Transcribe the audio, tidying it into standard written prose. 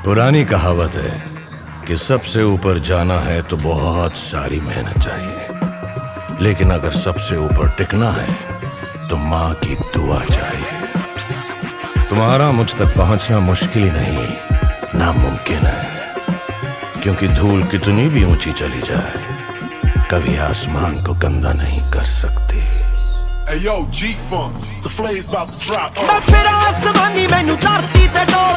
पुरानी कहावत है कि सबसे ऊपर जाना है तो बहुत सारी मेहनत चाहिए, लेकिन अगर सबसे ऊपर टिकना है तो माँ की दुआ चाहिए। तुम्हारा मुझ तक पहुंचना मुश्किल ही नहीं, नामुमकिन है, क्योंकि धूल कितनी भी ऊंची चली जाए कभी आसमान को गंदा नहीं कर सकती। Hey yo, G-Funk, the flame's about to drop. मैं फिर आसमानी मैनू धरती ते डोल